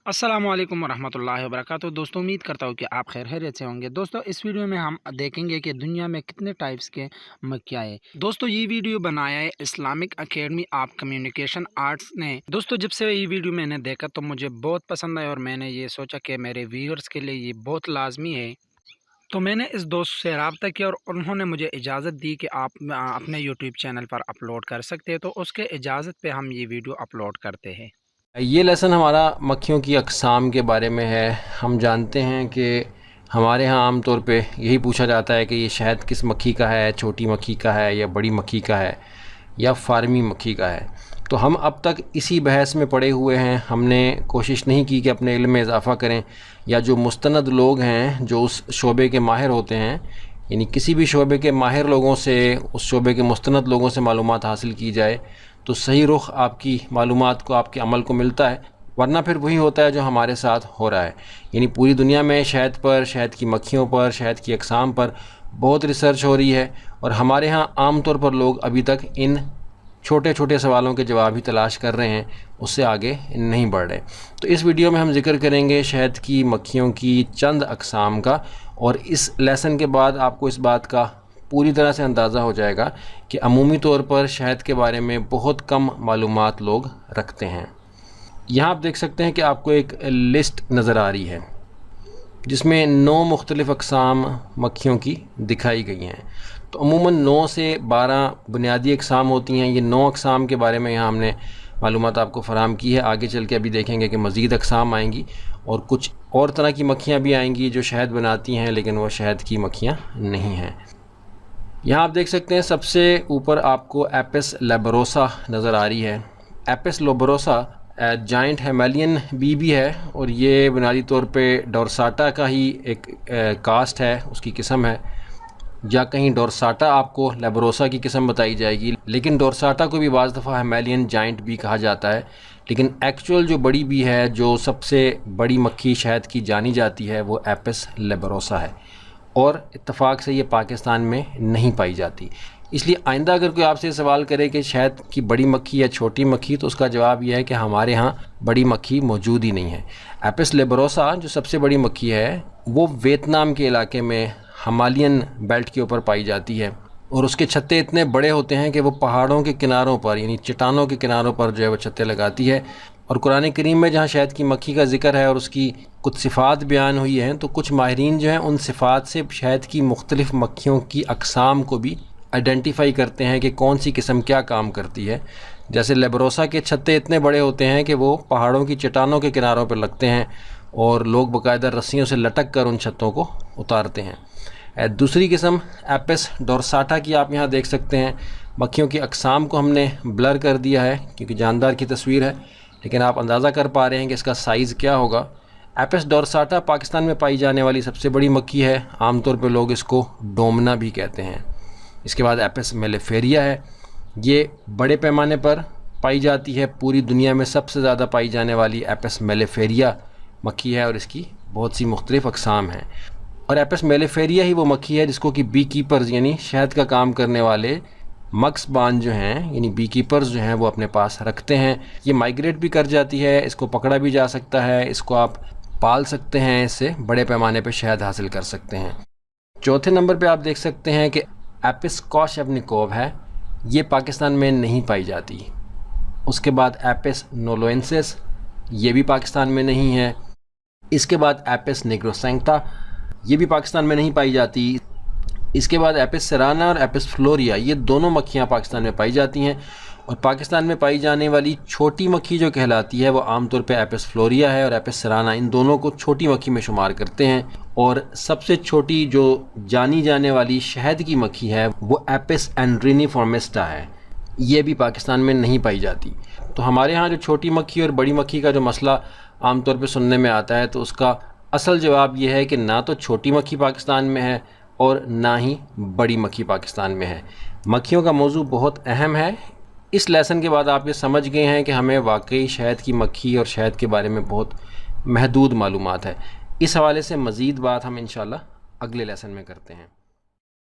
अस्सलाम वालेकुम वरहमतुल्लाहि वबरकातुहू। दोस्तों, उम्मीद करता हूँ कि आप खैरियत से होंगे। दोस्तों, इस वीडियो में हम देखेंगे कि दुनिया में कितने टाइप्स के मक्खियाँ हैं। दोस्तों, ये वीडियो बनाया है Islamic academy of communication arts ने। दोस्तों, जब से ये वीडियो मैंने देखा तो मुझे बहुत पसंद आया और मैंने ये सोचा कि मेरे व्यूअर्स के लिए ये बहुत लाजमी है। तो मैंने इस दोस्त से रब्ता किया और उन्होंने मुझे इजाज़त दी कि आप अपने यूट्यूब चैनल पर अपलोड कर सकते हैं। तो उसके इजाज़त पे हम ये वीडियो अपलोड करते हैं। ये लेसन हमारा मक्खियों की अक़साम के बारे में है। हम जानते हैं कि हमारे यहाँ आम तौर पे यही पूछा जाता है कि ये शहद किस मक्खी का है, छोटी मक्खी का है या बड़ी मक्खी का है या फार्मी मक्खी का है। तो हम अब तक इसी बहस में पड़े हुए हैं। हमने कोशिश नहीं की कि अपने इल्म में इजाफ़ा करें या जो मुस्तनद लोग हैं जो उस शोबे के माहिर होते हैं, यानी किसी भी शोबे के माहिर लोगों से, उस शोबे के मुस्तनद लोगों से मालूमात हासिल की जाए तो सही रुख आपकी मालूमात को, आपके अमल को मिलता है। वरना फिर वही होता है जो हमारे साथ हो रहा है। यानी पूरी दुनिया में शहद पर, शहद की मक्खियों पर, शहद की अक़साम पर बहुत रिसर्च हो रही है और हमारे यहाँ आम तौर पर लोग अभी तक इन छोटे छोटे सवालों के जवाब ही तलाश कर रहे हैं, उससे आगे नहीं बढ़ रहे। तो इस वीडियो में हम जिक्र करेंगे शहद की मक्खियों की चंद अक़साम का, और इस लेसन के बाद आपको इस बात का पूरी तरह से अंदाज़ा हो जाएगा कि अमूमी तौर पर शहद के बारे में बहुत कम मालूमात लोग रखते हैं। यहाँ आप देख सकते हैं कि आपको एक लिस्ट नज़र आ रही है जिसमें 9 मुख्तलिफ़ अक़साम मक्खियों की दिखाई गई हैं। तो अमूमन 9 से 12 बुनियादी अक़साम होती हैं। ये 9 अक़साम के बारे में यहाँ हमने मालूमात आपको फ़राहम की है। आगे चल के अभी देखेंगे कि मज़ीद अक़साम आएंगी और कुछ और तरह की मक्खियाँ भी आएंगी जो शहद बनाती हैं लेकिन वो शहद की मक्खियाँ नहीं हैं। यहाँ आप देख सकते हैं सबसे ऊपर आपको एपिस लेबरोसा नज़र आ रही है। एपिस लेबरोसा जाइंट हिमालयन बी भी है और ये बुनियादी तौर पे डोरसाटा का ही एक कास्ट है, उसकी किस्म है। या कहीं डोरसाटा आपको लेबरोसा की किस्म बताई जाएगी, लेकिन डोरसाटा को भी बाज़ दफ़ा हिमालयन जाइंट भी कहा जाता है। लेकिन एक्चुअल जो बड़ी बी है, जो सबसे बड़ी मक्खी शहद की जानी जाती है, वो एपिस लेबरोसा है और इत्तफ़ाक से ये पाकिस्तान में नहीं पाई जाती। इसलिए आइंदा अगर कोई आपसे सवाल करे कि शहद की बड़ी मक्खी या छोटी मक्खी, तो उसका जवाब यह है कि हमारे यहाँ बड़ी मक्खी मौजूद ही नहीं है। एपिस लेबरोसा जो सबसे बड़ी मक्खी है वो वियतनाम के इलाके में हिमालयन बेल्ट के ऊपर पाई जाती है और उसके छत्ते इतने बड़े होते हैं कि वो पहाड़ों के किनारों पर, यानी चट्टानों के किनारों पर जो है वो छत्ते लगाती है। और कुरान करीम में जहाँ शहद की मक्खी का जिक्र है और उसकी कुछ सिफ़ात बयान हुई हैं, तो कुछ माहिरीन जो हैं उन सिफ़ात से शहद की मुख्तलिफ़ मक्खियों की अक़साम को भी आइडेंटिफ़ाई करते हैं कि कौन सी किस्म क्या काम करती है। जैसे लेबरोसा के छत्ते इतने बड़े होते हैं कि वो पहाड़ों की चट्टानों के किनारों पर लगते हैं और लोग बाकायदा रस्सियों से लटक कर उन छत्तों को उतारते हैं। दूसरी किस्म एपिस डोरसाटा की आप यहाँ देख सकते हैं। मक्खियों की अक़साम को हमने ब्लर कर दिया है क्योंकि जानदार की तस्वीर है, लेकिन आप अंदाज़ा कर पा रहे हैं कि इसका साइज़ क्या होगा। एपिस डोरसाटा पाकिस्तान में पाई जाने वाली सबसे बड़ी मक्खी है। आमतौर पर लोग इसको डोमना भी कहते हैं। इसके बाद एपिस मेलिफेरिया है। ये बड़े पैमाने पर पाई जाती है। पूरी दुनिया में सबसे ज़्यादा पाई जाने वाली एपिस मेलिफेरिया मक्खी है और इसकी बहुत सी मुख्तलिफ़ अक़साम हैं। और एपिस मेलिफेरिया ही वो मक्खी है जिसको कि बी कीपर्स, यानी शहद का काम करने वाले मक्सबान जो हैं, यानी बी कीपर्स जो हैं, वो अपने पास रखते हैं। ये माइग्रेट भी कर जाती है, इसको पकड़ा भी जा सकता है, इसको आप पाल सकते हैं, इससे बड़े पैमाने पे शहद हासिल कर सकते हैं। चौथे नंबर पे आप देख सकते हैं कि एपिस कोशेवनिकोव है। ये पाकिस्तान में नहीं पाई जाती। उसके बाद एपिस नोलोएंसिस, ये भी पाकिस्तान में नहीं है। इसके बाद एपिस निग्रोसेंक्टा, ये भी पाकिस्तान में नहीं पाई जाती। इसके बाद एपिस सेराना और एपिस फ्लोरिया, ये दोनों मक्खियाँ पाकिस्तान में पाई जाती हैं। और पाकिस्तान में पाई जाने वाली छोटी मक्खी जो कहलाती है वो आमतौर पे एपिस फ्लोरिया है और एपिस सेराना, इन दोनों को छोटी मक्खी में शुमार करते हैं। और सबसे छोटी जो जानी जाने वाली शहद की मक्खी है वो एपिस एंड्रिनिफॉर्मिस्टा है। ये भी पाकिस्तान में नहीं पाई जाती। तो हमारे यहाँ जो छोटी मक्खी और बड़ी मक्खी का जो मसला आमतौर पर सुनने में आता है, तो उसका असल जवाब ये है कि ना तो छोटी मक्खी पाकिस्तान में है और ना ही बड़ी मक्खी पाकिस्तान में है। मक्खियों का मौजू बहुत अहम है। इस लेसन के बाद आप ये समझ गए हैं कि हमें वाकई शहद की मक्खी और शहद के बारे में बहुत महदूद मालूमात है। इस हवाले से मज़ीद बात हम इंशाल्लाह अगले लेसन में करते हैं।